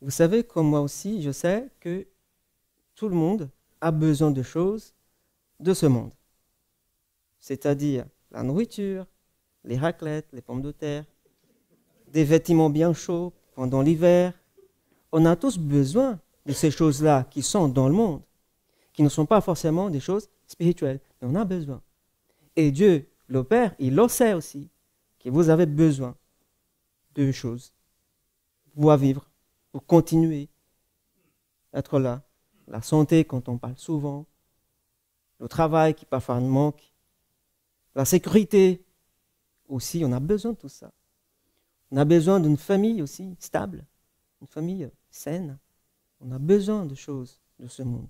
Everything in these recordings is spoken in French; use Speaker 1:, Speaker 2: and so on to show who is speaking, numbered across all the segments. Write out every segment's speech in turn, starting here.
Speaker 1: Vous savez, comme moi aussi, je sais que tout le monde a besoin de choses de ce monde. C'est-à-dire la nourriture, les raclettes, les pommes de terre, des vêtements bien chauds pendant l'hiver. On a tous besoin de ces choses-là qui sont dans le monde, qui ne sont pas forcément des choses spirituelles, mais on a besoin. Et Dieu, le Père, il le sait aussi, que vous avez besoin de choses pour vivre, pour continuer à être là. La santé, quand on parle souvent, le travail qui parfois nous manque, la sécurité aussi, on a besoin de tout ça. On a besoin d'une famille aussi stable, une famille saine. On a besoin de choses de ce monde.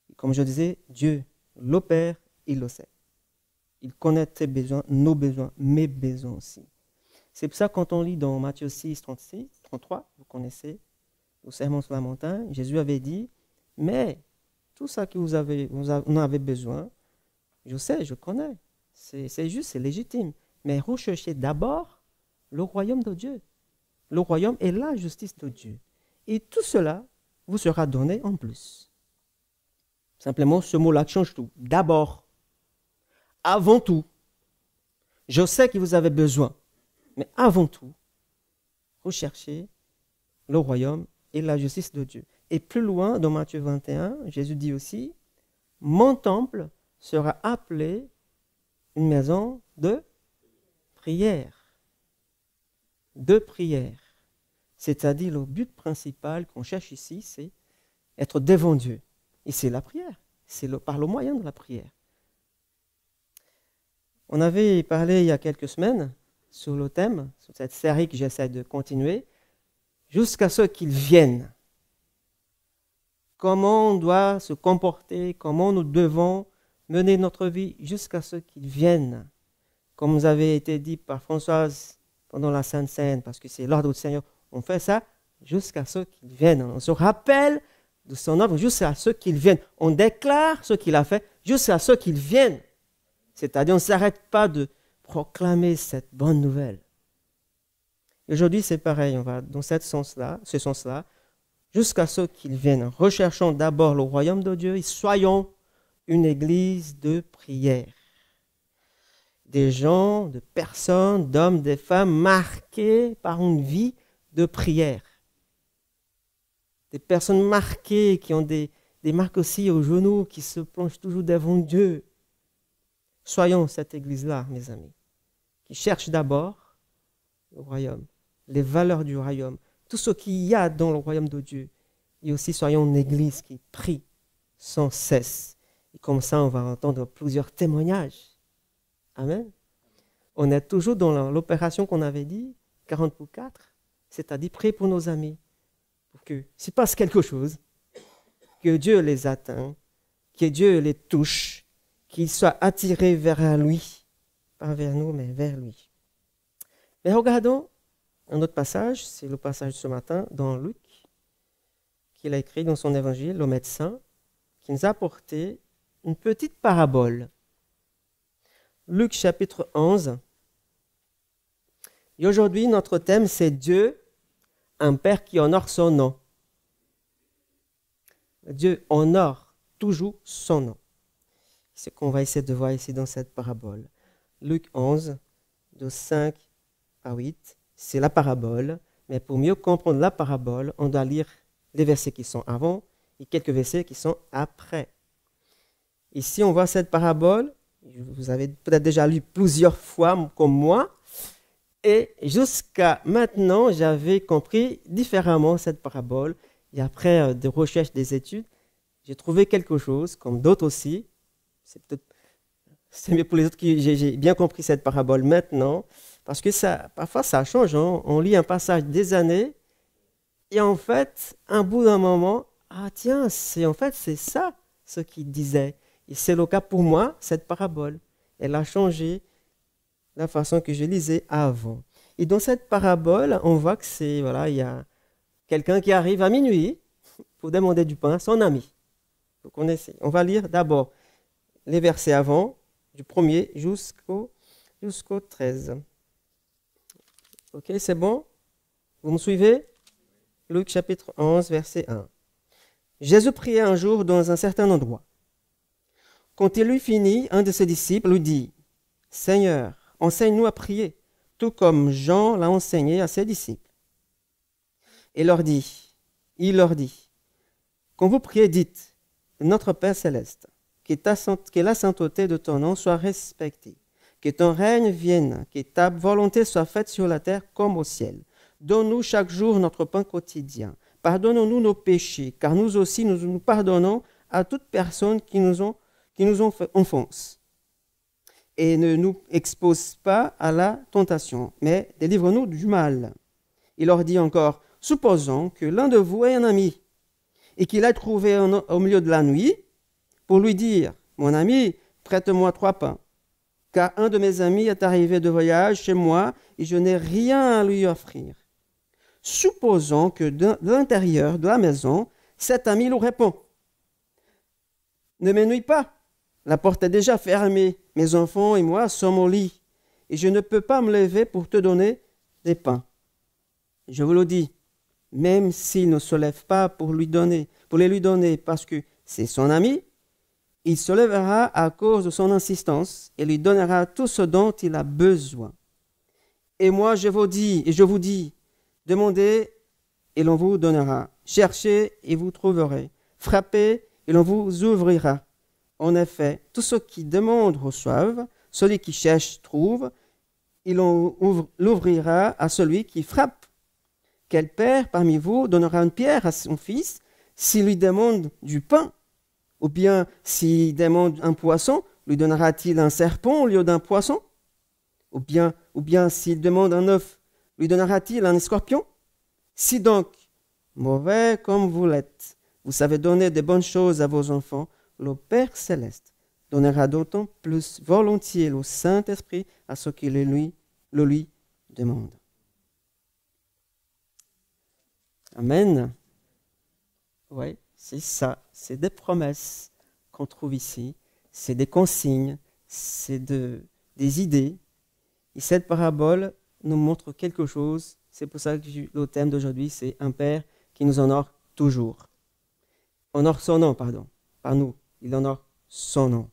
Speaker 1: Et comme je disais, Dieu, le Père, il le sait. Il connaît tes besoins, nos besoins, mes besoins aussi. C'est pour ça que quand on lit dans Matthieu 6, 36, 33, vous connaissez, au Sermon sur la montagne, Jésus avait dit, mais tout ça que vous en avez besoin, je sais, je connais, c'est juste, c'est légitime. Mais recherchez d'abord le royaume de Dieu. Le royaume est la justice de Dieu. Et tout cela vous sera donné en plus. Simplement, ce mot-là change tout. D'abord, avant tout, je sais que vous avez besoin, mais avant tout, recherchez le royaume et la justice de Dieu. Et plus loin, dans Matthieu 21, Jésus dit aussi, mon temple sera appelé une maison de prière. De prière. C'est-à-dire, le but principal qu'on cherche ici, c'est être devant Dieu. Et c'est la prière. C'est par le moyen de la prière. On avait parlé il y a quelques semaines sur le thème, sur cette série que j'essaie de continuer, jusqu'à ce qu'ils viennent. Comment on doit se comporter, comment nous devons mener notre vie jusqu'à ce qu'ils viennent. Comme vous avez été dit par Françoise pendant la Sainte Seine, parce que c'est l'ordre du Seigneur, on fait ça jusqu'à ce qu'ils viennent. On se rappelle de son œuvre jusqu'à ce qu'ils viennent. On déclare ce qu'il a fait jusqu'à ce qu'ils viennent. C'est-à-dire, on ne s'arrête pas de proclamer cette bonne nouvelle. Aujourd'hui, c'est pareil, on va dans ce sens-là, jusqu'à ce qu'ils viennent. Recherchons d'abord le royaume de Dieu et soyons une église de prière. Des gens, de personnes, d'hommes, des femmes marqués par une vie de prière. Des personnes marquées qui ont des marques aussi aux genoux, qui se plongent toujours devant Dieu. Soyons cette église-là, mes amis, qui cherche d'abord le royaume, les valeurs du royaume, tout ce qu'il y a dans le royaume de Dieu. Et aussi soyons une église qui prie sans cesse. Et comme ça, on va entendre plusieurs témoignages. Amen. On est toujours dans l'opération qu'on avait dit, 40 pour 4, c'est-à-dire prier pour nos amis. Pour que s'il passe quelque chose, que Dieu les atteint, que Dieu les touche, qu'ils soient attirés vers lui. Pas vers nous, mais vers lui. Mais regardons un autre passage, c'est le passage de ce matin dans Luc, qu'il a écrit dans son évangile, le médecin, qui nous a apporté une petite parabole. Luc chapitre 11. Et aujourd'hui, notre thème, c'est Dieu, un Père qui honore son nom. Dieu honore toujours son nom. C'est ce qu'on va essayer de voir ici dans cette parabole. Luc 11, de 5 à 8, c'est la parabole. Mais pour mieux comprendre la parabole, on doit lire les versets qui sont avant et quelques versets qui sont après. Ici, on voit cette parabole. Vous avez peut-être déjà lu plusieurs fois comme moi. Et jusqu'à maintenant, j'avais compris différemment cette parabole. Et après des recherches, des études, j'ai trouvé quelque chose, comme d'autres aussi. C'est mieux pour les autres que j'ai bien compris cette parabole maintenant. Parce que parfois, ça change. Hein. On lit un passage des années. Et en fait, un bout d'un moment, ah tiens, c'est ça ce qu'il disait. Et c'est le cas pour moi, cette parabole. Elle a changé la façon que je lisais avant. Et dans cette parabole, on voit que il y a quelqu'un qui arrive à minuit pour demander du pain à son ami. Vous connaissez. On va lire d'abord les versets avant, du 1er jusqu'au 13. Ok, c'est bon? Vous me suivez? Luc chapitre 11, verset 1. Jésus priait un jour dans un certain endroit. Quand il eut fini, un de ses disciples lui dit, « Seigneur, enseigne-nous à prier, tout comme Jean l'a enseigné à ses disciples. » Il leur dit, « Quand vous priez, dites, Notre Père céleste, que la sainteté de ton nom soit respectée, que ton règne vienne, que ta volonté soit faite sur la terre comme au ciel. Donne-nous chaque jour notre pain quotidien. Pardonne-nous nos péchés, car nous aussi nous pardonnons à toute personne qui nous offense. Et ne nous expose pas à la tentation, mais délivre-nous du mal. » Il leur dit encore, « Supposons que l'un de vous ait un ami, et qu'il aille trouvé au milieu de la nuit, pour lui dire, « Mon ami, prête-moi 3 pains, car un de mes amis est arrivé de voyage chez moi, et je n'ai rien à lui offrir. » Supposons que de l'intérieur de la maison, cet ami lui répond, « Ne m'ennuie pas, la porte est déjà fermée, mes enfants et moi sommes au lit, et je ne peux pas me lever pour te donner des pains. » Je vous le dis, même s'il ne se lève pas pour les lui donner parce que c'est son ami, il se lèvera à cause de son insistance et lui donnera tout ce dont il a besoin. Et moi je vous dis, demandez et l'on vous donnera, cherchez et vous trouverez, frappez et l'on vous ouvrira. En effet, tous ceux qui demandent reçoivent, celui qui cherche trouve, et l'on l'ouvrira à celui qui frappe. Quel père parmi vous donnera une pierre à son fils s'il lui demande du pain? Ou bien s'il demande un poisson, lui donnera-t-il un serpent au lieu d'un poisson? Ou bien s'il demande un œuf, lui donnera-t-il un scorpion? Si donc, mauvais comme vous l'êtes, vous savez donner de bonnes choses à vos enfants, le Père céleste donnera d'autant plus volontiers le Saint-Esprit à ceux qui le lui demandent. Amen. Oui, c'est ça. C'est des promesses qu'on trouve ici. C'est des consignes. C'est des idées. Et cette parabole nous montre quelque chose. C'est pour ça que le thème d'aujourd'hui, c'est un Père qui nous honore toujours. Honore son nom, pardon. Pas nous. Il honore son nom.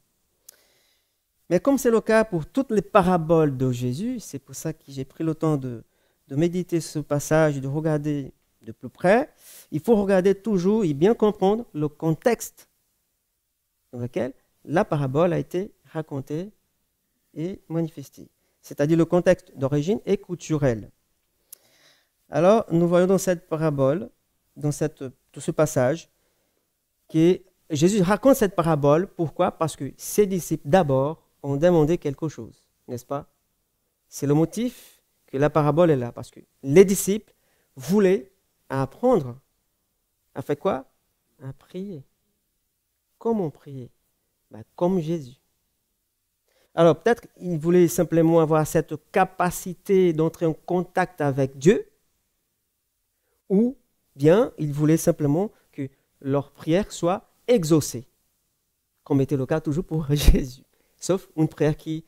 Speaker 1: Mais comme c'est le cas pour toutes les paraboles de Jésus, c'est pour ça que j'ai pris le temps de méditer ce passage, de regarder de plus près. Il faut regarder toujours et bien comprendre le contexte dans lequel la parabole a été racontée et manifestée. C'est-à-dire le contexte d'origine et culturel. Alors, nous voyons dans cette parabole, dans ce passage, que Jésus raconte cette parabole. Pourquoi? Parce que ses disciples, d'abord, ont demandé quelque chose, n'est-ce pas? C'est le motif que la parabole est là. Parce que les disciples voulaient apprendre à faire quoi? À prier. Comment prier? Comme Jésus. Alors, peut-être qu'ils voulaient simplement avoir cette capacité d'entrer en contact avec Dieu, ou bien ils voulaient simplement que leur prière soit exaucée, comme était le cas toujours pour Jésus. Sauf une prière que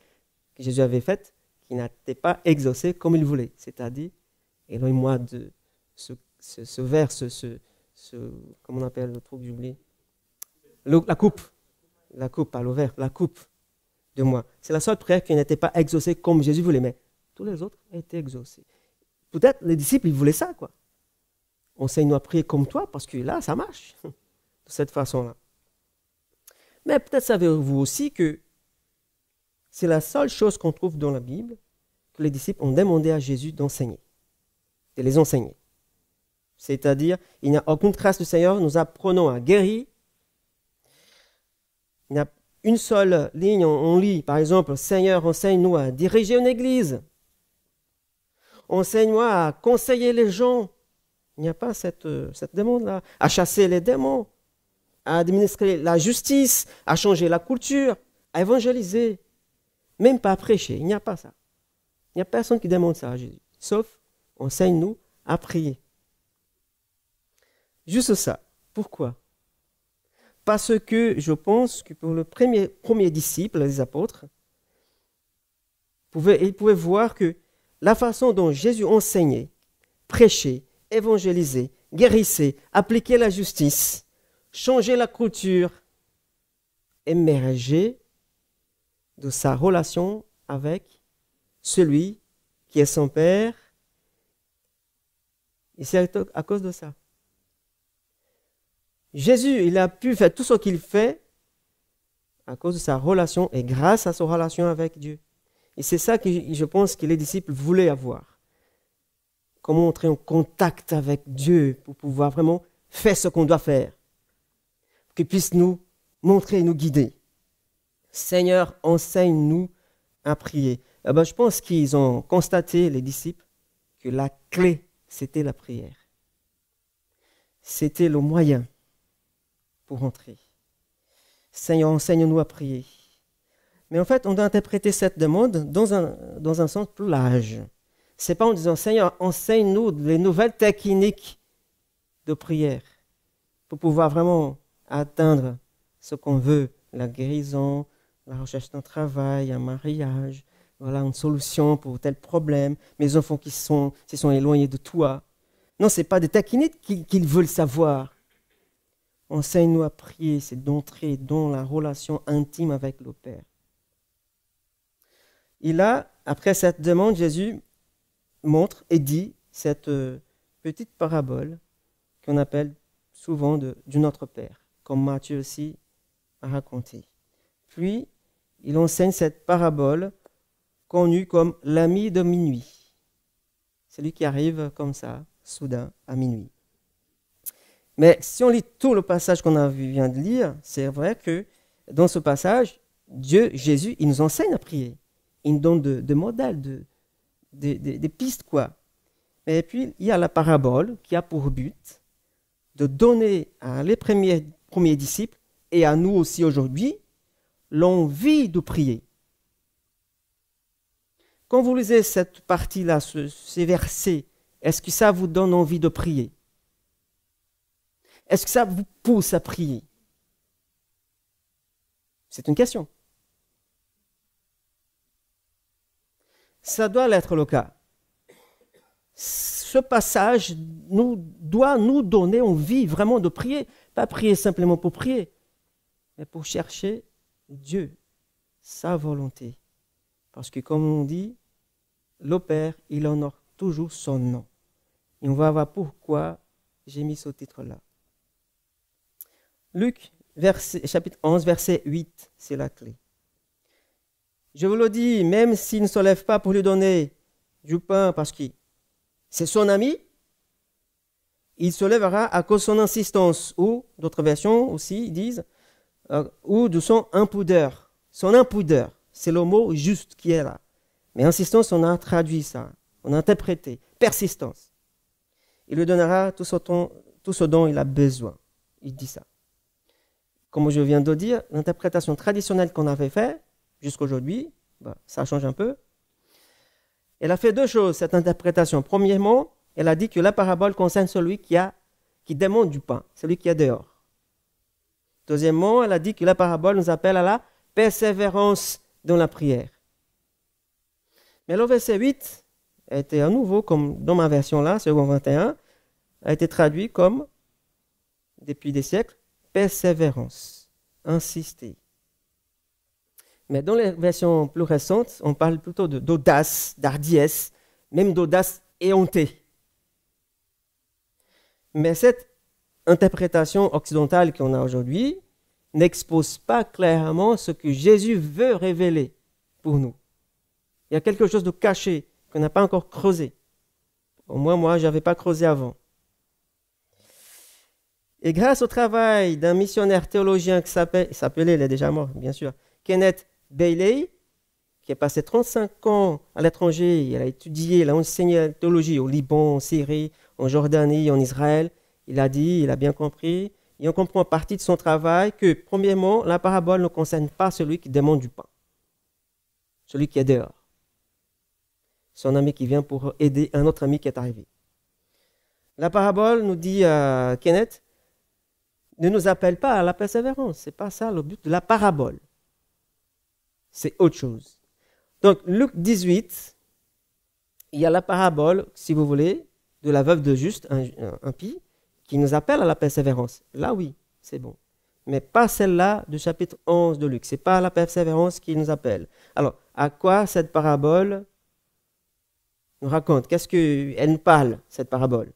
Speaker 1: Jésus avait faite, qui n'était pas exaucée comme il voulait. C'est-à-dire, éloigne-moi de ce verre, comment on appelle le truc, j'oublie, la coupe, pas le verre, la coupe de moi. C'est la seule prière qui n'était pas exaucée comme Jésus voulait, mais tous les autres étaient exaucés. Peut-être les disciples, ils voulaient ça, quoi. Enseigne-nous à prier comme toi, parce que là, ça marche, de cette façon-là. Mais peut-être savez-vous aussi que c'est la seule chose qu'on trouve dans la Bible que les disciples ont demandé à Jésus d'enseigner, de les enseigner. C'est-à-dire, il n'y a aucune trace du Seigneur, nous apprenons à guérir. Il n'y a une seule ligne, on lit, par exemple, Seigneur, enseigne-nous à diriger une église. Enseigne-moi à conseiller les gens. Il n'y a pas cette demande-là. À chasser les démons, à administrer la justice, à changer la culture, à évangéliser. Même pas à prêcher, il n'y a pas ça. Il n'y a personne qui demande ça à Jésus. Sauf, enseigne-nous à prier. Juste ça. Pourquoi? Parce que je pense que pour le premier disciple, les apôtres, ils pouvaient voir que la façon dont Jésus enseignait, prêchait, évangélisait, guérissez, appliquez la justice, changez la couture, émergez de sa relation avec celui qui est son Père. Et c'est à cause de ça. Jésus, il a pu faire tout ce qu'il fait à cause de sa relation et grâce à sa relation avec Dieu. Et c'est ça que je pense que les disciples voulaient avoir. Comment entrer en contact avec Dieu pour pouvoir vraiment faire ce qu'on doit faire. Qu'il puisse nous montrer et nous guider. Seigneur, enseigne-nous à prier. Je pense qu'ils ont constaté, les disciples, que la clé, c'était la prière. C'était le moyen pour entrer. Seigneur, enseigne-nous à prier. Mais en fait, on doit interpréter cette demande dans un sens plus large. Ce n'est pas en disant, Seigneur, enseigne-nous les nouvelles techniques de prière pour pouvoir vraiment atteindre ce qu'on veut, la guérison, la recherche d'un travail, un mariage, voilà, une solution pour tel problème, mes enfants qui se sont éloignés de toi. Non, ce n'est pas des techniques qu'ils veulent savoir. Enseigne-nous à prier, c'est d'entrer dans la relation intime avec le Père. Et là, après cette demande, Jésus montre et dit cette petite parabole qu'on appelle souvent du Notre Père, comme Matthieu aussi a raconté. Puis, il enseigne cette parabole connue comme l'ami de minuit. C'est lui qui arrive comme ça, soudain, à minuit. Mais si on lit tout le passage qu'on vient de lire, c'est vrai que dans ce passage, Jésus, il nous enseigne à prier. Il nous donne des modèles, des pistes, quoi. Et puis, il y a la parabole qui a pour but de donner à les premiers disciples, et à nous aussi aujourd'hui, l'envie de prier. Quand vous lisez cette partie-là, ces versets, est-ce que ça vous donne envie de prier? Est-ce que ça vous pousse à prier? C'est une question. Ça doit l'être le cas. Ce passage doit nous donner envie vraiment de prier. Pas prier simplement pour prier, mais pour chercher Dieu, sa volonté. Parce que comme on dit, le Père, il honore toujours son nom. Et on va voir pourquoi j'ai mis ce titre-là. Luc, chapitre 11, verset 8, c'est la clé. Je vous le dis, même s'il ne se lève pas pour lui donner du pain parce que c'est son ami, il se lèvera à cause de son insistance. Ou, d'autres versions aussi disent, ou de son impudeur. Son impudeur, c'est le mot juste qui est là. Mais insistance, on a traduit ça, on a interprété. Persistance. Il lui donnera tout ce dont il a besoin. Il dit ça. Comme je viens de dire, l'interprétation traditionnelle qu'on avait faite jusqu'à aujourd'hui, ça change un peu. Elle a fait deux choses, cette interprétation. Premièrement, elle a dit que la parabole concerne celui qui demande du pain, celui qui est dehors. Deuxièmement, elle a dit que la parabole nous appelle à la persévérance dans la prière. Mais le verset 8 a été à nouveau, comme dans ma version là, second 21, a été traduit comme, depuis des siècles, persévérance, insister. Mais dans les versions plus récentes, on parle plutôt d'audace, d'hardiesse, même d'audace éhontée. Mais cette interprétation occidentale qu'on a aujourd'hui n'expose pas clairement ce que Jésus veut révéler pour nous. Il y a quelque chose de caché qu'on n'a pas encore creusé. Au moins, moi, je n'avais pas creusé avant. Et grâce au travail d'un missionnaire théologien qui s'appelait, il est déjà mort, bien sûr, Kenneth Bailey, qui a passé 35 ans à l'étranger, il a étudié, il a enseigné la théologie au Liban, en Syrie, en Jordanie, en Israël. Il a dit, il a bien compris, et on comprend à partir de son travail que, premièrement, la parabole ne concerne pas celui qui demande du pain, celui qui est dehors. Son ami qui vient pour aider un autre ami qui est arrivé. La parabole, nous dit Kenneth, ne nous appelle pas à la persévérance. Ce n'est pas ça le but de la parabole. C'est autre chose. Donc, Luc 18, il y a la parabole, si vous voulez, de la veuve de juste, impie, qui nous appelle à la persévérance. Là, oui, c'est bon. Mais pas celle-là du chapitre 11 de Luc. Ce n'est pas la persévérance qui nous appelle. Alors, à quoi cette parabole nous raconte? Qu'est-ce qu'elle nous parle, cette parabole?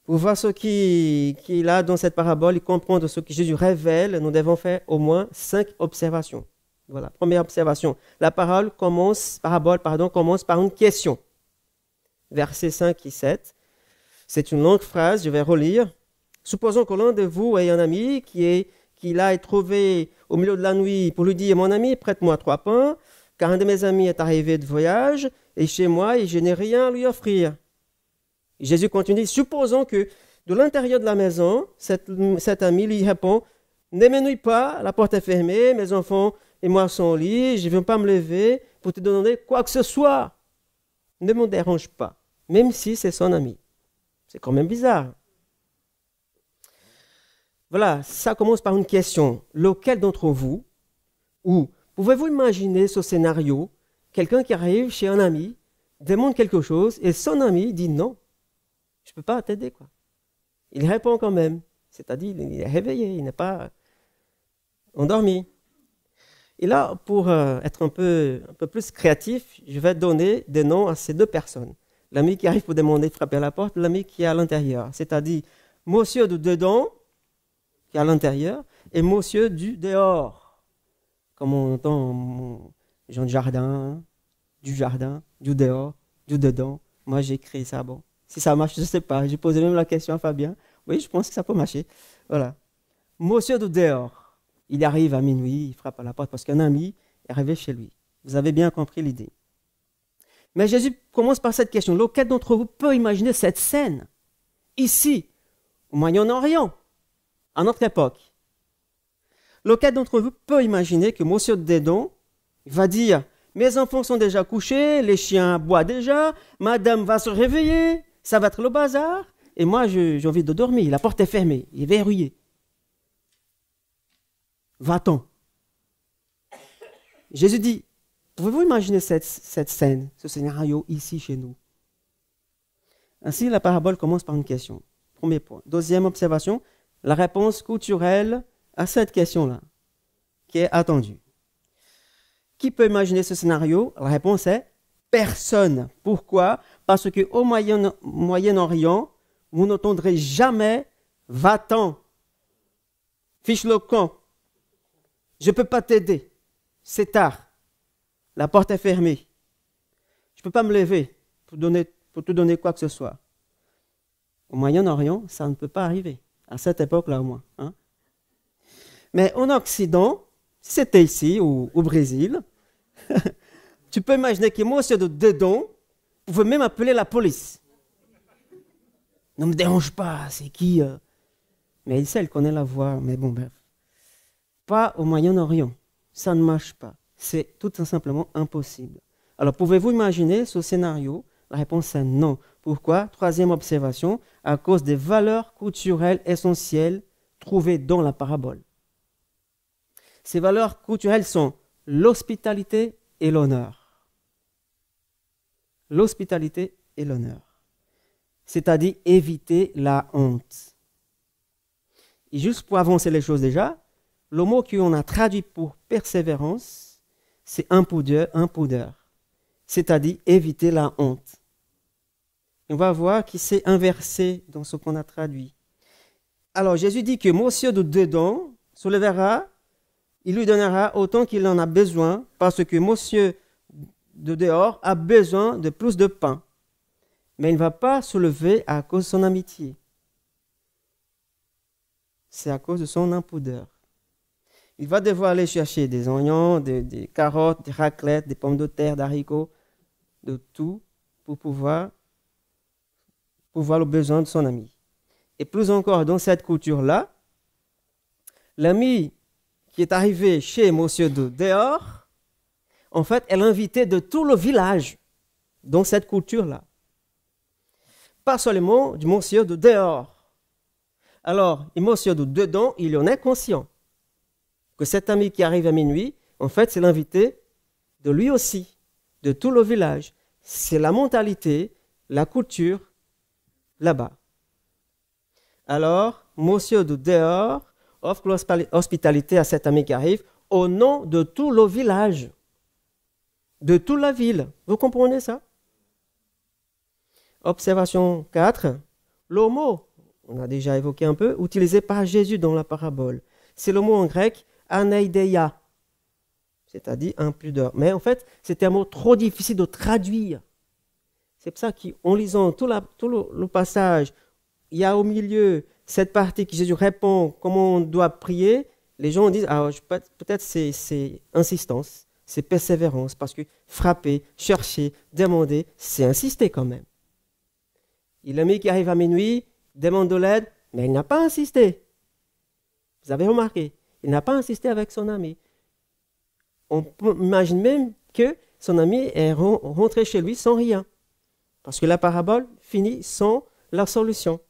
Speaker 1: Pour voir ce qu'il a dans cette parabole et comprendre ce que Jésus révèle, nous devons faire au moins 5 observations. Voilà, première observation. La parabole commence par une question. Versets 5 et 7. C'est une longue phrase, je vais relire. Supposons que l'un de vous ait un ami qui l'a trouvé au milieu de la nuit pour lui dire « Mon ami, prête-moi 3 pains, car un de mes amis est arrivé de voyage, et chez moi, et je n'ai rien à lui offrir. » Jésus continue « Supposons que de l'intérieur de la maison, cet ami lui répond « Ne m'ennuie pas, la porte est fermée, mes enfants et moi sont au lit, je ne veux pas me lever pour te donner quoi que ce soit. Ne me dérange pas, même si c'est son ami. » C'est quand même bizarre. Voilà, ça commence par une question. Lequel d'entre vous, ou pouvez-vous imaginer ce scénario, quelqu'un qui arrive chez un ami, demande quelque chose, et son ami dit non, je ne peux pas t'aider, quoi. Il répond quand même, c'est-à-dire il est réveillé, il n'est pas endormi. Et là, pour être un peu plus créatif, je vais donner des noms à ces 2 personnes. L'ami qui arrive pour demander de frapper à la porte, l'ami qui est à l'intérieur, c'est-à-dire monsieur de dedans, qui est à l'intérieur, et monsieur du dehors, comme on entend Jean Jardin, du jardin, du dehors, du dedans. Moi, j'ai écrit ça, bon. Si ça marche, je ne sais pas. J'ai posé même la question à Fabien. Oui, je pense que ça peut marcher. Voilà. Monsieur du dehors, il arrive à minuit, il frappe à la porte parce qu'un ami est arrivé chez lui. Vous avez bien compris l'idée. Mais Jésus commence par cette question. Lequel d'entre vous peut imaginer cette scène, ici, au Moyen-Orient, à notre époque? Lequel d'entre vous peut imaginer que monsieur Dedon va dire « Mes enfants sont déjà couchés, les chiens boivent déjà, madame va se réveiller, ça va être le bazar, et moi j'ai envie de dormir, la porte est fermée, il est verrouillé. Va-t'en » Jésus dit « Pouvez-vous imaginer cette scène, ce scénario ici chez nous ?» Ainsi, la parabole commence par une question. Premier point. Deuxième observation, la réponse culturelle à cette question-là, qui est attendue. Qui peut imaginer ce scénario? La réponse est personne. Pourquoi? Parce qu'au Moyen-Orient, vous n'entendrez jamais « va-t'en »,« fiche le camp »,« je ne peux pas t'aider »,« c'est tard »,« la porte est fermée »,« je ne peux pas me lever pour te donner quoi que ce soit ». Au Moyen-Orient, ça ne peut pas arriver, à cette époque-là au moins. Hein? Mais en Occident, si c'était ici, ou au Brésil, tu peux imaginer que monsieur de dedans pouvait même appeler la police. Ne me dérange pas, c'est qui Mais il sait, elle connaît la voix, mais bon, bref. Pas au Moyen-Orient, ça ne marche pas. C'est tout simplement impossible. Alors, pouvez-vous imaginer ce scénario? La réponse est non. Pourquoi? Troisième observation, à cause des valeurs culturelles essentielles trouvées dans la parabole. Ces valeurs culturelles sont l'hospitalité et l'honneur. L'hospitalité et l'honneur. C'est-à-dire éviter la honte. Et juste pour avancer les choses déjà, le mot qu'on a traduit pour persévérance, c'est impudeur. C'est-à-dire éviter la honte. On va voir qu'il s'est inversé dans ce qu'on a traduit. Alors Jésus dit que monsieur de dedans se lèvera, il lui donnera autant qu'il en a besoin, parce que monsieur de dehors a besoin de plus de pain. Mais il ne va pas se lever à cause de son amitié. C'est à cause de son impudeur. Il va devoir aller chercher des oignons, des carottes, des raclettes, des pommes de terre, des haricots, de tout, pour pouvoir le besoin de son ami. Et plus encore, dans cette culture-là, l'ami qui est arrivé chez monsieur de dehors, en fait, est l'invité de tout le village dans cette culture-là. Pas seulement du monsieur de dehors. Alors, le monsieur de dedans, il en est conscient que cet ami qui arrive à minuit, en fait, c'est l'invité de lui aussi, de tout le village. C'est la mentalité, la culture là-bas. Alors, monsieur de dehors offre l'hospitalité à cet ami qui arrive au nom de tout le village, de toute la ville. Vous comprenez ça? Observation 4. Le mot, on a déjà évoqué un peu, utilisé par Jésus dans la parabole. C'est le mot en grec anaideia, c'est-à-dire impudeur. Mais en fait, c'est un mot trop difficile de traduire. C'est pour ça qu'en lisant tout le passage, il y a au milieu cette partie que Jésus répond comment on doit prier. Les gens disent, peut-être c'est insistance, c'est persévérance, parce que frapper, chercher, demander, c'est insister quand même. Et l'ami qui arrive à minuit demande de l'aide, mais il n'a pas insisté. Vous avez remarqué, il n'a pas insisté avec son ami. On imagine même que son ami est rentré chez lui sans rien. Parce que la parabole finit sans la solution.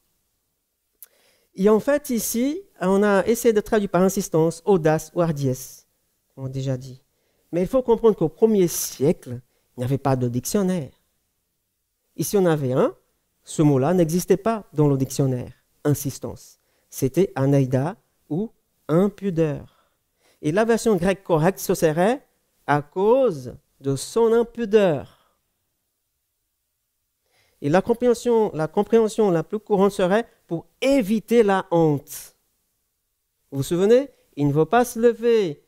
Speaker 1: Et en fait, ici, on a essayé de traduire par insistance, audace ou hardiesse, comme on a déjà dit. Mais il faut comprendre qu'au 1er siècle, il n'y avait pas de dictionnaire. Et si on avait un, ce mot-là n'existait pas dans le dictionnaire, insistance. C'était anaïda ou impudeur. Et la version grecque correcte, ce serait à cause de son impudeur. Et la compréhension la plus courante serait pour éviter la honte. Vous vous souvenez? Il ne veut pas se lever,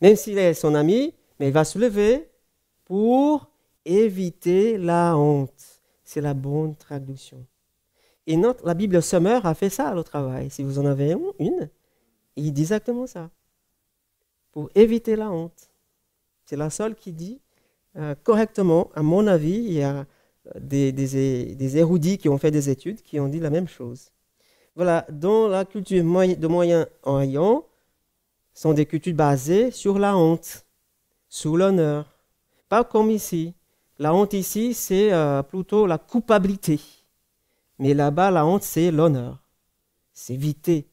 Speaker 1: même s'il est son ami, mais il va se lever pour éviter la honte. C'est la bonne traduction. Et la Bible Summer a fait ça, le travail. Si vous en avez une, il dit exactement ça. Pour éviter la honte. C'est la seule qui dit correctement, à mon avis, il y a des érudits qui ont fait des études qui ont dit la même chose. Voilà, dans la culture de Moyen-Orient, sont des cultures basées sur la honte, sur l'honneur. Pas comme ici. La honte ici, c'est plutôt la culpabilité. Mais là-bas, la honte, c'est l'honneur. C'est éviter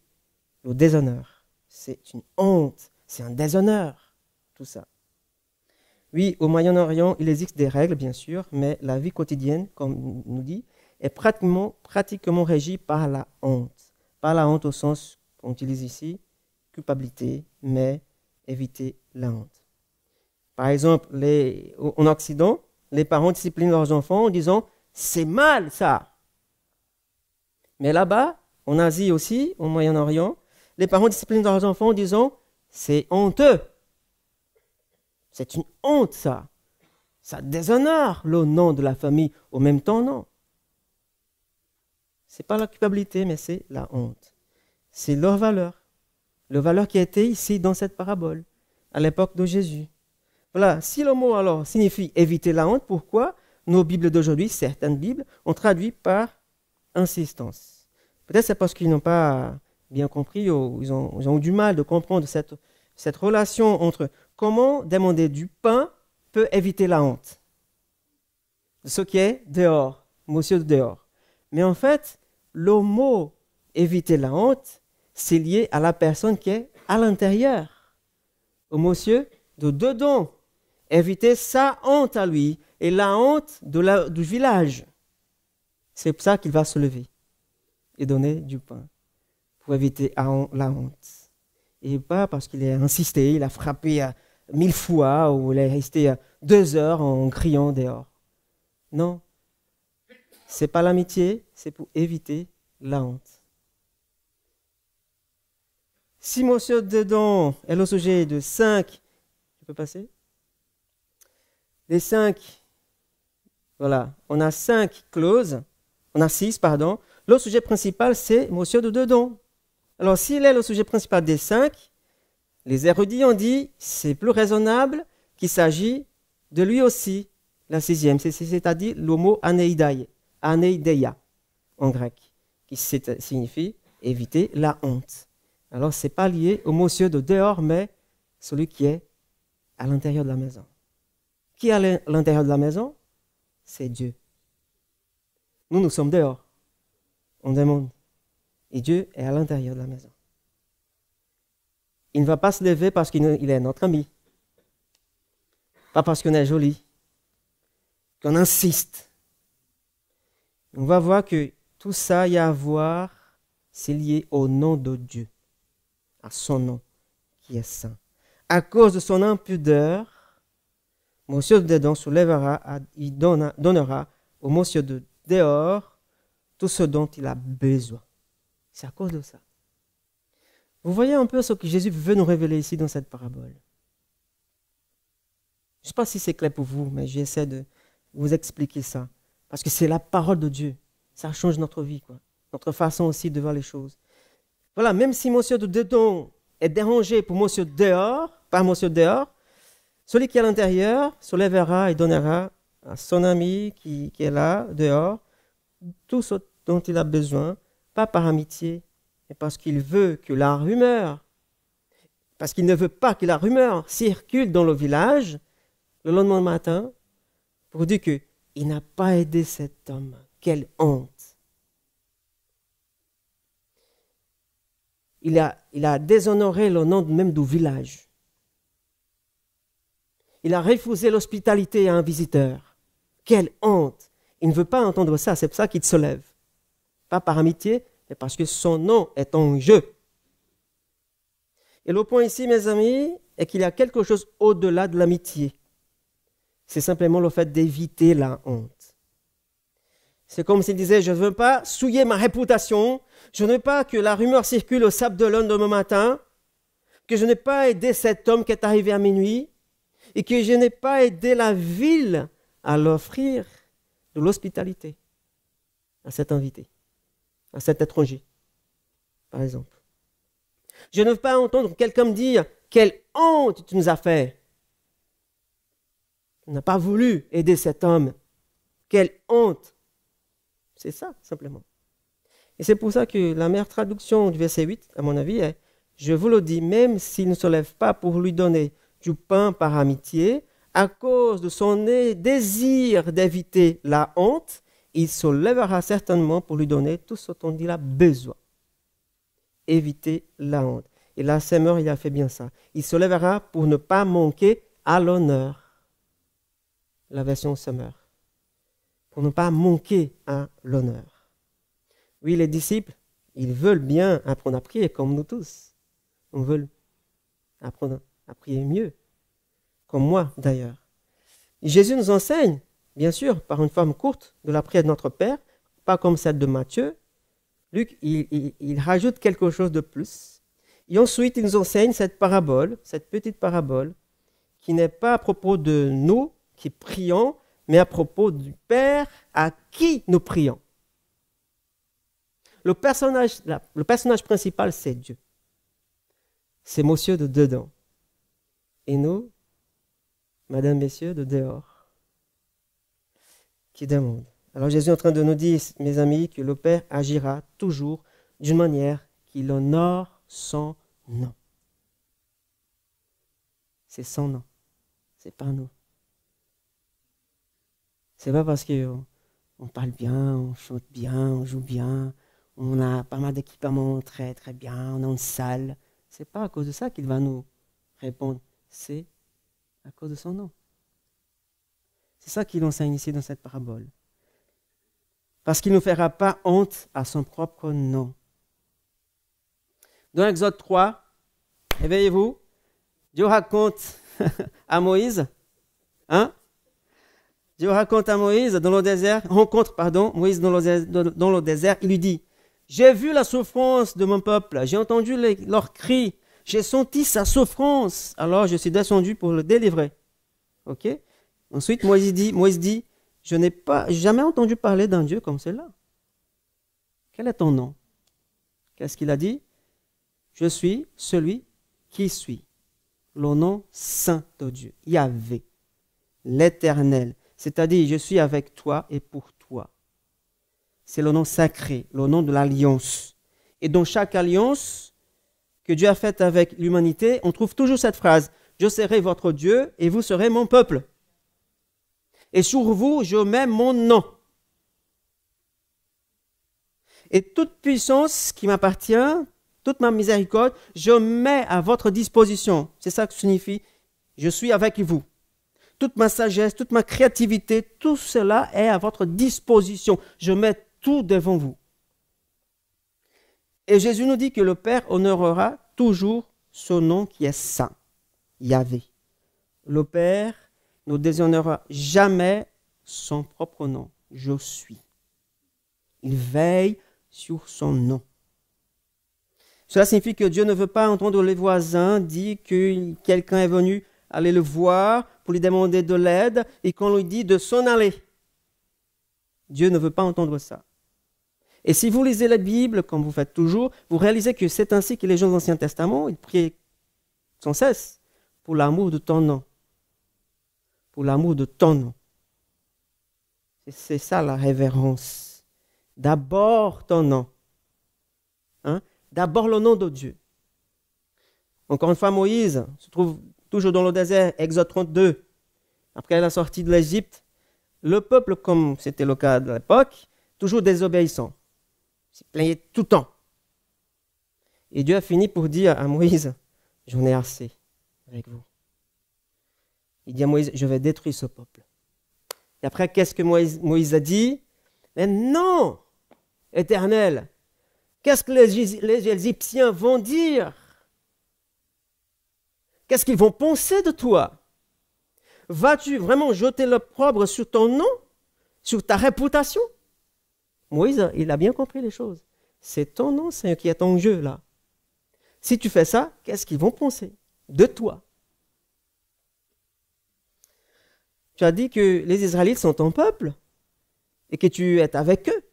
Speaker 1: le déshonneur. C'est une honte, c'est un déshonneur, tout ça. Oui, au Moyen-Orient, il existe des règles, bien sûr, mais la vie quotidienne, comme on nous dit, est pratiquement régie par la honte. Pas la honte au sens qu'on utilise ici, culpabilité, mais éviter la honte. Par exemple, en Occident, les parents disciplinent leurs enfants en disant « c'est mal ça ». Mais là-bas, en Asie aussi, au Moyen-Orient, les parents disciplinent leurs enfants en disant « c'est honteux ». C'est une honte, ça. Ça déshonore le nom de la famille. Au même temps, non. Ce n'est pas la culpabilité, mais c'est la honte. C'est leur valeur. Le valeur qui était ici dans cette parabole, à l'époque de Jésus. Voilà. Si le mot alors signifie éviter la honte, pourquoi nos Bibles d'aujourd'hui, certaines Bibles, ont traduit par insistance? Peut-être c'est parce qu'ils n'ont pas bien compris ou ils ont eu du mal de comprendre cette relation entre comment demander du pain peut éviter la honte. Ce qui est dehors, monsieur de dehors. Mais en fait, le mot éviter la honte, c'est lié à la personne qui est à l'intérieur. Au monsieur de dedans. Éviter sa honte à lui et la honte du village. C'est pour ça qu'il va se lever et donner du pain pour éviter la honte. Et pas parce qu'il a insisté, il a frappé 1000 fois ou il est resté 2 heures en criant dehors. Non, c'est pas l'amitié, c'est pour éviter la honte. Si monsieur dedans est le sujet de 5, tu peux passer? Les 5, voilà, on a 5 clauses, on a 6, pardon. Le sujet principal, c'est monsieur de dedans. Alors, s'il est le sujet principal des 5, les érudits ont dit c'est plus raisonnable qu'il s'agit de lui aussi, la 6e, c'est-à-dire le mot aneideia en grec, qui signifie éviter la honte. Alors, ce n'est pas lié au monsieur de dehors, mais celui qui est à l'intérieur de la maison. Qui est à l'intérieur de la maison? C'est Dieu. Nous sommes dehors. On demande. Et Dieu est à l'intérieur de la maison. Il ne va pas se lever parce qu'il est notre ami. Pas parce qu'on est joli. Qu'on insiste. On va voir que tout ça y a à voir, c'est lié au nom de Dieu, à son nom qui est saint. À cause de son impudeur, monsieur de dedans soulèvera, il donnera au monsieur de dehors tout ce dont il a besoin. C'est à cause de ça. Vous voyez un peu ce que Jésus veut nous révéler ici dans cette parabole. Je ne sais pas si c'est clair pour vous, mais j'essaie de vous expliquer ça. Parce que c'est la parole de Dieu. Ça change notre vie, quoi. Notre façon aussi de voir les choses. Voilà, même si monsieur de dedans est dérangé pour monsieur dehors, par monsieur dehors, celui qui est à l'intérieur se lèvera et donnera à son ami qui est là, dehors, tout ce dont il a besoin, pas par amitié, mais parce qu'il veut que la rumeur, parce qu'il ne veut pas que la rumeur circule dans le village le lendemain matin pour dire qu'il n'a pas aidé cet homme. Quelle honte! Il a déshonoré le nom même du village. Il a refusé l'hospitalité à un visiteur. Quelle honte! Il ne veut pas entendre ça, c'est pour ça qu'il se lève. Pas par amitié, mais parce que son nom est en jeu. Et le point ici, mes amis, est qu'il y a quelque chose au-delà de l'amitié. C'est simplement le fait d'éviter la honte. C'est comme s'il disait, je ne veux pas souiller ma réputation, je ne veux pas que la rumeur circule au Sable d'Olonne demain matin, que je n'ai pas aidé cet homme qui est arrivé à minuit, et que je n'ai pas aidé la ville à l'offrir de l'hospitalité à cet invité, à cet étranger, par exemple. Je ne veux pas entendre quelqu'un me dire « Quelle honte tu nous as fait !» Tu n'as pas voulu aider cet homme. Quelle honte! C'est ça, simplement. Et c'est pour ça que la meilleure traduction du verset 8, à mon avis, est « Je vous le dis, même s'il ne se lève pas pour lui donner du pain par amitié, à cause de son désir d'éviter la honte, il se lèvera certainement pour lui donner tout ce dont il a besoin. » Éviter la honte. Et là, Seigneur, il a fait bien ça. Il se lèvera pour ne pas manquer à l'honneur. La version Summer. Pour ne pas manquer à l'honneur. Oui, les disciples, ils veulent bien apprendre à prier comme nous tous. On veut apprendre à prier mieux. Comme moi, d'ailleurs. Jésus nous enseigne, bien sûr, par une forme courte de la prière de notre Père, pas comme celle de Matthieu. Luc, il rajoute quelque chose de plus. Et ensuite, il nous enseigne cette parabole, cette petite parabole, qui n'est pas à propos de nous qui prions, mais à propos du Père à qui nous prions. Le personnage principal, c'est Dieu. C'est monsieur de dedans. Et nous, madame, messieurs, de dehors, qui demandent. Alors Jésus est en train de nous dire, mes amis, que le Père agira toujours d'une manière qui honore son nom. C'est son nom, c'est pas nous. C'est pas parce qu'on parle bien, on chante bien, on joue bien, on a pas mal d'équipements très très bien, on a une salle. C'est pas à cause de ça qu'il va nous répondre, c'est à cause de son nom. C'est ça qu'il enseigne ici dans cette parabole. Parce qu'il ne nous fera pas honte à son propre nom. Dans Exode 3, éveillez-vous, Dieu raconte à Moïse, Dieu raconte à Moïse dans le désert, Moïse dans le désert, il lui dit, j'ai vu la souffrance de mon peuple, j'ai entendu leurs cris, j'ai senti sa souffrance, alors je suis descendu pour le délivrer. Ok? Ensuite, Moïse dit, je n'ai pas jamais entendu parler d'un Dieu comme celui-là. Quel est ton nom? Qu'est-ce qu'il a dit? Je suis celui qui suis. Le nom saint de Dieu, Yahvé, l'Éternel. C'est-à-dire, je suis avec toi et pour toi. C'est le nom sacré, le nom de l'alliance. Et dans chaque alliance que Dieu a faite avec l'humanité, on trouve toujours cette phrase, je serai votre Dieu et vous serez mon peuple. Et sur vous, je mets mon nom. Et toute puissance qui m'appartient, toute ma miséricorde, je mets à votre disposition. C'est ça que signifie, je suis avec vous. Toute ma sagesse, toute ma créativité, tout cela est à votre disposition. Je mets tout devant vous. Et Jésus nous dit que le Père honorera toujours son nom qui est saint, Yahvé. Le Père ne déshonorera jamais son propre nom, je suis. Il veille sur son nom. Cela signifie que Dieu ne veut pas entendre les voisins dire que quelqu'un est venu aller le voir pour lui demander de l'aide et qu'on lui dit de s'en aller. Dieu ne veut pas entendre ça. Et si vous lisez la Bible, comme vous faites toujours, vous réalisez que c'est ainsi que les gens de l'Ancien Testament, ils priaient sans cesse pour l'amour de ton nom. Pour l'amour de ton nom. C'est ça la révérence. D'abord ton nom. Hein? D'abord le nom de Dieu. Encore une fois, Moïse se trouve toujours dans le désert, Exode 32. Après la sortie de l'Égypte, le peuple, comme c'était le cas de l'époque, toujours désobéissant. Il se plaignait tout le temps. Et Dieu a fini pour dire à Moïse, j'en ai assez avec vous. Il dit à Moïse, je vais détruire ce peuple. Et après, qu'est-ce que Moïse a dit? Mais non, Éternel, qu'est-ce que les Égyptiens vont dire? Qu'est-ce qu'ils vont penser de toi? Vas-tu vraiment jeter l'opprobre sur ton nom? Sur ta réputation? Moïse, il a bien compris les choses. C'est ton nom, Seigneur, qui est en jeu là. Si tu fais ça, qu'est-ce qu'ils vont penser de toi? Tu as dit que les Israélites sont ton peuple et que tu es avec eux.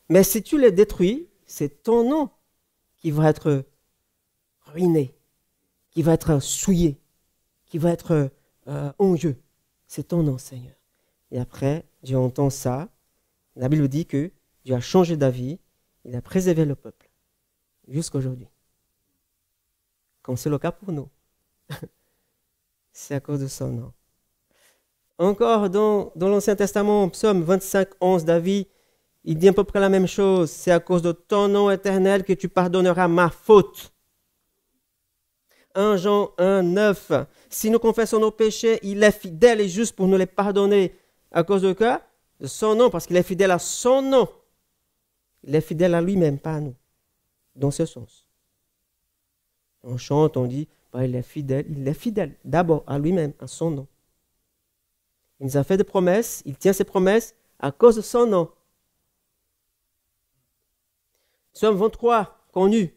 Speaker 1: Mais si tu les détruis, c'est ton nom qui va être ruiné, qui va être souillé, qui va être en jeu. C'est ton nom, Seigneur. Et après, Dieu entend ça. La Bible dit que Dieu a changé d'avis, il a préservé le peuple jusqu'à aujourd'hui. Comme c'est le cas pour nous. C'est à cause de son nom. Encore dans l'Ancien Testament, Psaume 25, 11, David, il dit à peu près la même chose. C'est à cause de ton nom éternel que tu pardonneras ma faute. 1 Jean 1, 9. Si nous confessons nos péchés, il est fidèle et juste pour nous les pardonner. À cause de quoi? De son nom, parce qu'il est fidèle à son nom. Il est fidèle à lui-même, pas à nous. Dans ce sens. On chante, on dit, il est fidèle d'abord à lui-même, à son nom. Il nous a fait des promesses, il tient ses promesses à cause de son nom. Psaume 23, connu.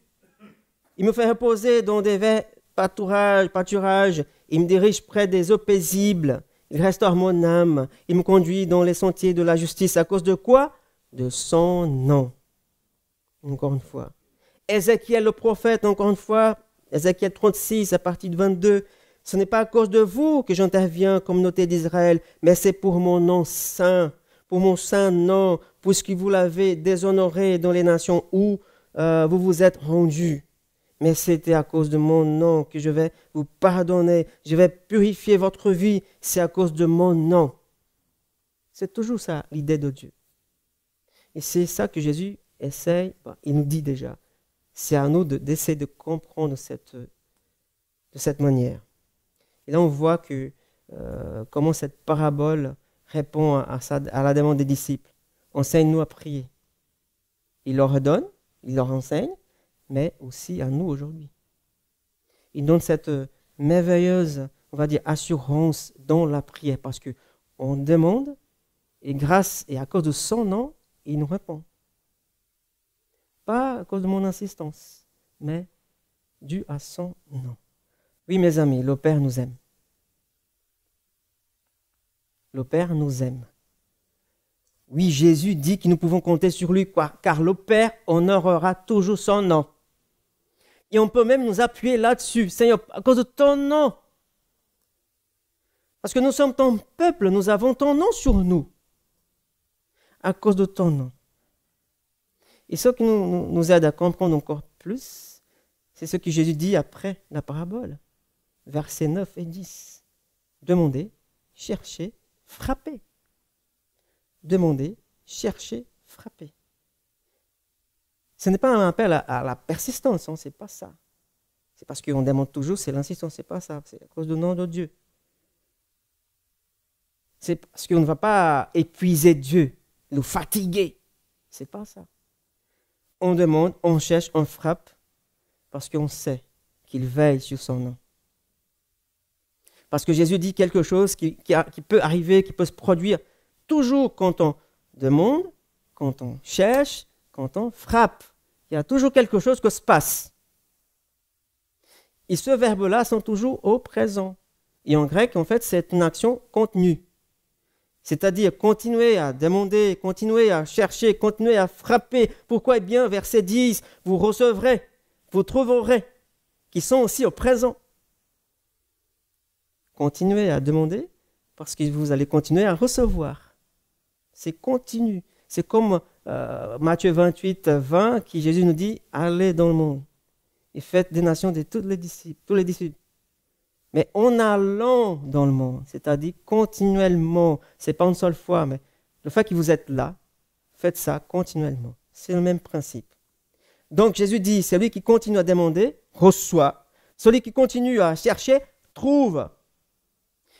Speaker 1: Il me fait reposer dans des verts pâturages, il me dirige près des eaux paisibles, il restaure mon âme, il me conduit dans les sentiers de la justice. À cause de quoi? De son nom. Encore une fois. Ézéchiel le prophète, encore une fois, Ézéchiel 36, à partir de 22, ce n'est pas à cause de vous que j'interviens, communauté d'Israël, mais c'est pour mon nom saint, pour mon saint nom, puisque vous l'avez déshonoré dans les nations où vous vous êtes rendus. Mais c'était à cause de mon nom que je vais vous pardonner, je vais purifier votre vie, c'est à cause de mon nom. C'est toujours ça, l'idée de Dieu. Et c'est ça que Jésus essaye, il nous dit déjà. C'est à nous d'essayer de comprendre de cette manière. Et là, on voit que comment cette parabole répond à la demande des disciples. Enseigne-nous à prier. Il leur donne, il leur enseigne, mais aussi à nous aujourd'hui. Il donne cette merveilleuse, on va dire, assurance dans la prière, parce qu'on demande, et grâce et à cause de son nom, il nous répond. Pas à cause de mon insistance, mais dû à son nom. Oui, mes amis, le Père nous aime. Le Père nous aime. Oui, Jésus dit que nous pouvons compter sur lui, car le Père honorera toujours son nom. Et on peut même nous appuyer là-dessus, Seigneur, à cause de ton nom. Parce que nous sommes ton peuple, nous avons ton nom sur nous. À cause de ton nom. Et ce qui nous aide à comprendre encore plus, c'est ce que Jésus dit après la parabole. Versets 9 et 10. Demandez, cherchez, frappez. Demandez, cherchez, frappez. Ce n'est pas un appel à la persistance, ce n'est pas ça. C'est parce qu'on demande toujours, c'est l'insistance, ce n'est pas ça. C'est à cause du nom de Dieu. C'est parce qu'on ne va pas épuiser Dieu, nous fatiguer. Ce n'est pas ça. On demande, on cherche, on frappe, parce qu'on sait qu'il veille sur son nom. Parce que Jésus dit quelque chose qui peut arriver, qui peut se produire toujours quand on demande, quand on cherche, quand on frappe. Il y a toujours quelque chose qui se passe. Et ce verbe-là sont toujours au présent. Et en grec, en fait, c'est une action continue. C'est-à-dire continuer à demander, continuer à chercher, continuer à frapper. Pourquoi? Eh bien, verset 10, vous recevrez, vous trouverez, qui sont aussi au présent. Continuez à demander parce que vous allez continuer à recevoir. C'est continu. C'est comme Matthieu 28, 20, qui Jésus nous dit, allez dans le monde et faites des nations de tous les disciples. Mais en allant dans le monde, c'est-à-dire continuellement, ce n'est pas une seule fois, mais le fait que vous êtes là, faites ça continuellement. C'est le même principe. Donc Jésus dit, celui qui continue à demander, reçoit. Celui qui continue à chercher, trouve.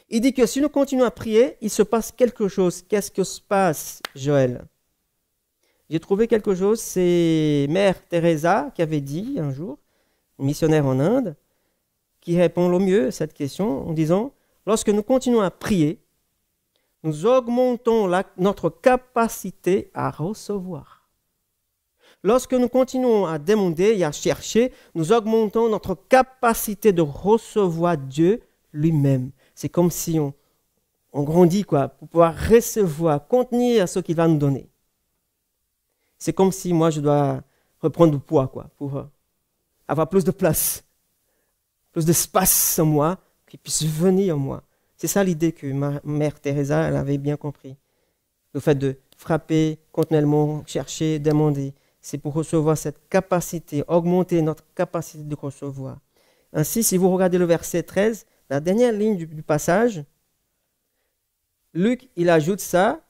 Speaker 1: Il dit que si nous continuons à prier, il se passe quelque chose. Qu'est-ce que se passe, Joël? J'ai trouvé quelque chose, c'est Mère Teresa qui avait dit un jour, une missionnaire en Inde, qui répond le mieux à cette question en disant, lorsque nous continuons à prier, nous augmentons notre capacité à recevoir. Lorsque nous continuons à demander et à chercher, nous augmentons notre capacité de recevoir Dieu lui-même. C'est comme si on grandit, pour pouvoir recevoir, contenir ce qu'il va nous donner. C'est comme si moi je dois reprendre du poids, pour avoir plus de place, plus d'espace en moi, qui puisse venir en moi. C'est ça l'idée que ma mère Teresa, elle avait bien compris. Le fait de frapper continuellement, chercher, demander, c'est pour recevoir cette capacité, augmenter notre capacité de recevoir. Ainsi, si vous regardez le verset 13, la dernière ligne du passage, Luc, il ajoute ça,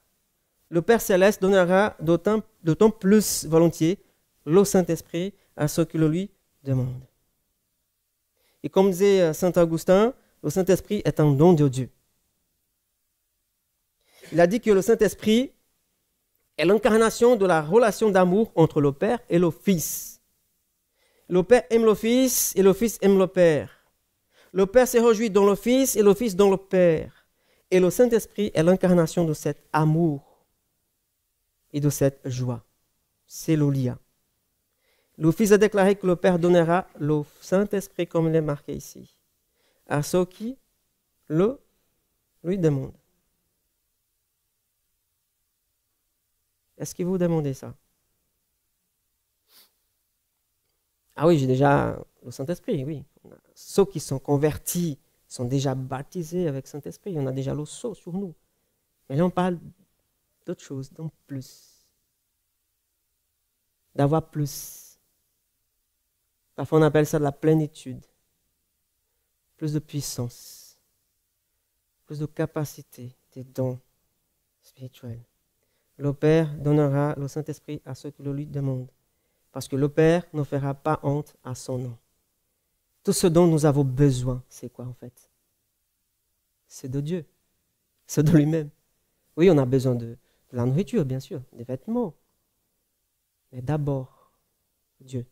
Speaker 1: le Père Céleste donnera d'autant plus volontiers le Saint-Esprit à ceux qui le lui demandent. Et comme disait Saint Augustin, le Saint-Esprit est un don de Dieu. Il a dit que le Saint-Esprit est l'incarnation de la relation d'amour entre le Père et le Fils. Le Père aime le Fils et le Fils aime le Père. Le Père se réjouit dans le Fils et le Fils dans le Père. Et le Saint-Esprit est l'incarnation de cet amour et de cette joie. C'est le lien. Le Fils a déclaré que le Père donnera le Saint-Esprit, comme il est marqué ici, à ceux qui le lui demandent. Est-ce que vous demandez ça? Ah oui, j'ai déjà le Saint-Esprit, oui. Ceux qui sont convertis sont déjà baptisés avec le Saint-Esprit. On a déjà le sceau sur nous. Mais là, on parle d'autre chose, donc plus. D'avoir plus. Parfois, on appelle ça de la plénitude. Plus de puissance. Plus de capacité, des dons spirituels. Le Père donnera le Saint-Esprit à ceux qui le lui demandent. Parce que le Père ne fera pas honte à son nom. Tout ce dont nous avons besoin, c'est quoi en fait? C'est de Dieu. C'est de lui-même. Oui, on a besoin de la nourriture, bien sûr, des vêtements. Mais d'abord, Dieu.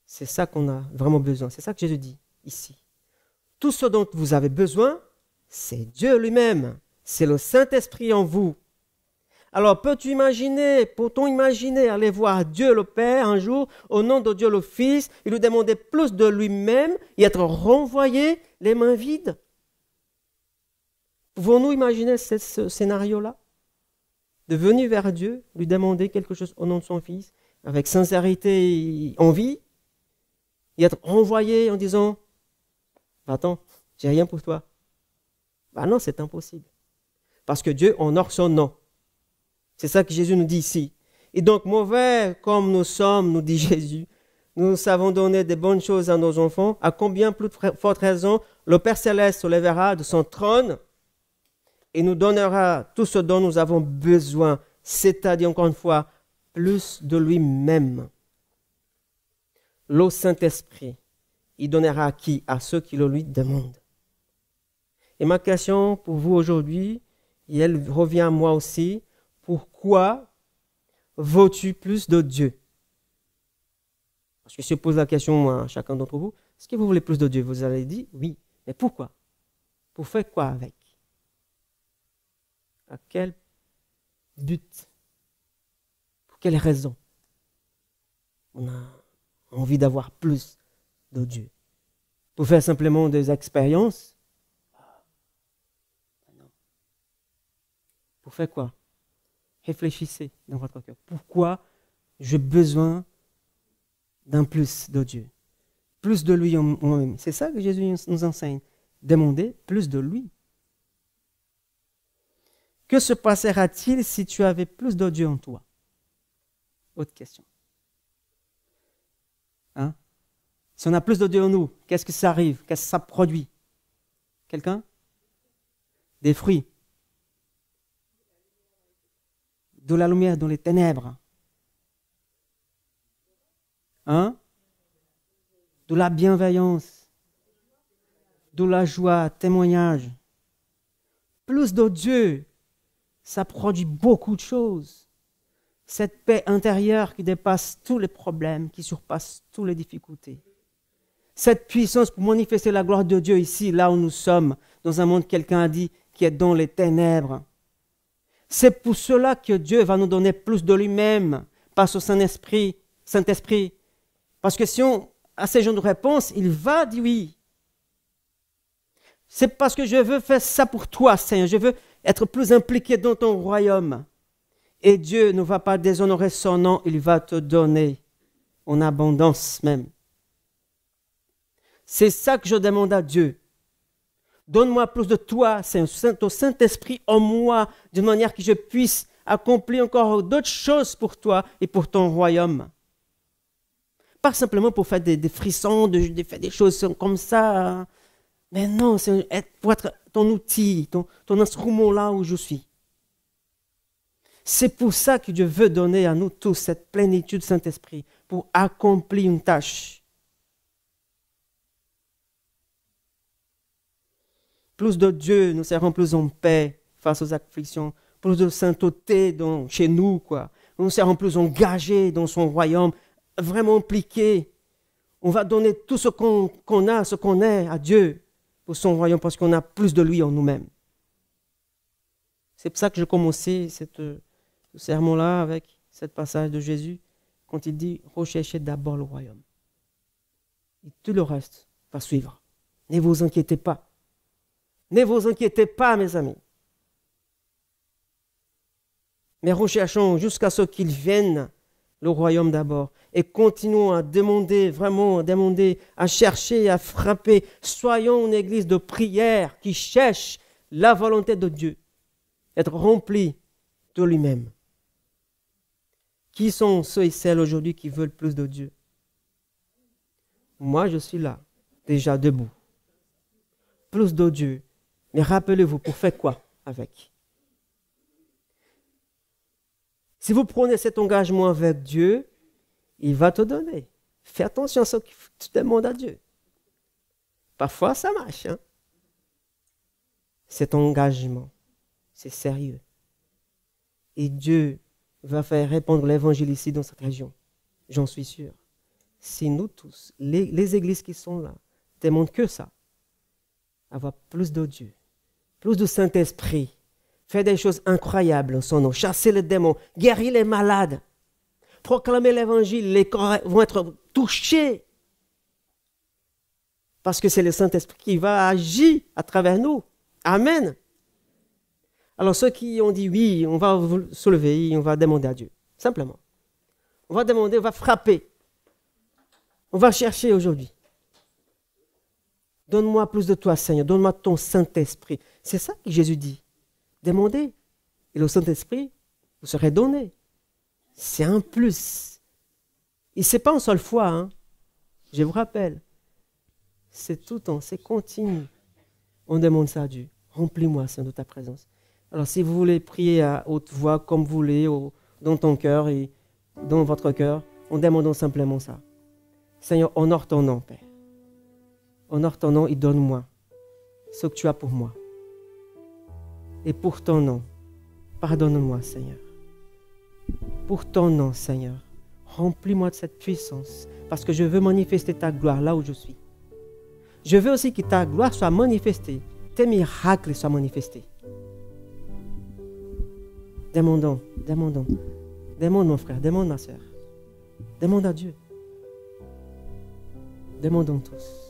Speaker 1: C'est ça qu'on a vraiment besoin. C'est ça que Jésus dit ici. Tout ce dont vous avez besoin, c'est Dieu lui-même. C'est le Saint-Esprit en vous. Alors, peut-on imaginer aller voir Dieu le Père un jour, au nom de Dieu le Fils, et lui demander plus de lui-même et être renvoyé les mains vides? Pouvons-nous imaginer ce scénario-là? De venir vers Dieu, lui demander quelque chose au nom de son Fils, avec sincérité et envie, et être renvoyé en disant « Va-t'en, j'ai rien pour toi. » Ben non, c'est impossible. Parce que Dieu honore son nom. C'est ça que Jésus nous dit ici. Et donc, mauvais comme nous sommes, nous dit Jésus, nous savons donner des bonnes choses à nos enfants, à combien plus de forte raison le Père Céleste se lèvera de son trône et nous donnera tout ce dont nous avons besoin, c'est-à-dire, encore une fois, plus de lui-même. Le Saint-Esprit, il donnera à qui? À ceux qui le lui demandent. Et ma question pour vous aujourd'hui, et elle revient à moi aussi, pourquoi veux-tu plus de Dieu? Parce que si je pose la question à chacun d'entre vous, est-ce que vous voulez plus de Dieu? Vous allez dire oui. Mais pourquoi? Pour faire quoi avec? À quel but? Pour quelle raison on a envie d'avoir plus de Dieu? Pour faire simplement des expériences? Non. Pour faire quoi? Réfléchissez dans votre cœur. Pourquoi j'ai besoin d'un plus de Dieu? Plus de lui en moi-même. C'est ça que Jésus nous enseigne. Demandez plus de lui. Que se passera-t-il si tu avais plus de Dieu en toi? Autre question. Hein? Si on a plus de Dieu en nous, qu'est-ce que ça arrive? Qu'est-ce que ça produit? Quelqu'un? Des fruits. De la lumière dans les ténèbres. Hein? De la bienveillance. De la joie, témoignage. Plus de Dieu, ça produit beaucoup de choses. Cette paix intérieure qui dépasse tous les problèmes, qui surpasse toutes les difficultés. Cette puissance pour manifester la gloire de Dieu ici, là où nous sommes, dans un monde, quelqu'un a dit, qui est dans les ténèbres. C'est pour cela que Dieu va nous donner plus de lui-même, par son Saint-Esprit. Parce que si on a ces genres de réponse, il va dire oui. C'est parce que je veux faire ça pour toi, Seigneur. Je veux être plus impliqué dans ton royaume. Et Dieu ne va pas déshonorer son nom, il va te donner en abondance même. C'est ça que je demande à Dieu. Donne-moi plus de toi, Seigneur, ton Saint-Esprit en moi, de manière que je puisse accomplir encore d'autres choses pour toi et pour ton royaume. Pas simplement pour faire des frissons, de faire des choses comme ça. Mais non, c'est pour être ton outil, ton instrument là où je suis. C'est pour ça que Dieu veut donner à nous tous cette plénitude Saint-Esprit, pour accomplir une tâche. Plus de Dieu, nous serons plus en paix face aux afflictions. Plus de sainteté chez nous, quoi. Nous serons plus engagés dans son royaume, vraiment impliqués. On va donner tout ce qu'on a, ce qu'on est à Dieu pour son royaume, parce qu'on a plus de lui en nous-mêmes. C'est pour ça que j'ai commencé ce sermon-là avec ce passage de Jésus, quand il dit « Recherchez d'abord le royaume ». Et tout le reste va suivre. Ne vous inquiétez pas. Ne vous inquiétez pas, mes amis. Mais recherchons jusqu'à ce qu'il vienne le royaume d'abord. Et continuons à demander, vraiment à demander, à chercher, à frapper. Soyons une église de prière qui cherche la volonté de Dieu. Être rempli de lui-même. Qui sont ceux et celles aujourd'hui qui veulent plus de Dieu? Moi, je suis là, déjà debout. Plus de Dieu. Mais rappelez-vous, pour faire quoi avec? Si vous prenez cet engagement avec Dieu, il va te donner. Fais attention à ce que tu demandes à Dieu. Parfois, ça marche. Hein? Cet engagement, c'est sérieux. Et Dieu va faire répandre l'évangile ici dans cette région. J'en suis sûr. Si nous tous, les églises qui sont là, demandent que ça, avoir plus de Dieu, plus de Saint-Esprit, faire des choses incroyables en son nom, chasser les démons, guérir les malades, proclamer l'évangile, les corps vont être touchés. Parce que c'est le Saint-Esprit qui va agir à travers nous. Amen. Alors ceux qui ont dit oui, on va se lever, on va demander à Dieu. Simplement. On va demander, on va frapper. On va chercher aujourd'hui. Donne-moi plus de toi, Seigneur. Donne-moi ton Saint-Esprit. C'est ça que Jésus dit. Demandez. Et le Saint-Esprit vous serait donné. C'est un plus. Et ce n'est pas une seule fois. Hein. Je vous rappelle. C'est tout le temps. C'est continu. On demande ça à Dieu. Remplis-moi, Seigneur, de ta présence. Alors, si vous voulez prier à haute voix, comme vous voulez, dans ton cœur et dans votre cœur, en demandant simplement ça. Seigneur, honore ton nom, Père. Honore ton nom et donne-moi ce que tu as pour moi. Et pour ton nom, pardonne-moi, Seigneur. Pour ton nom, Seigneur, Remplis-moi de cette puissance, parce que je veux manifester ta gloire là où je suis. Je veux aussi que ta gloire soit manifestée, tes miracles soient manifestés. Demandons, demandons. Demande mon frère, demande ma soeur. Demande à Dieu. Demandons tous.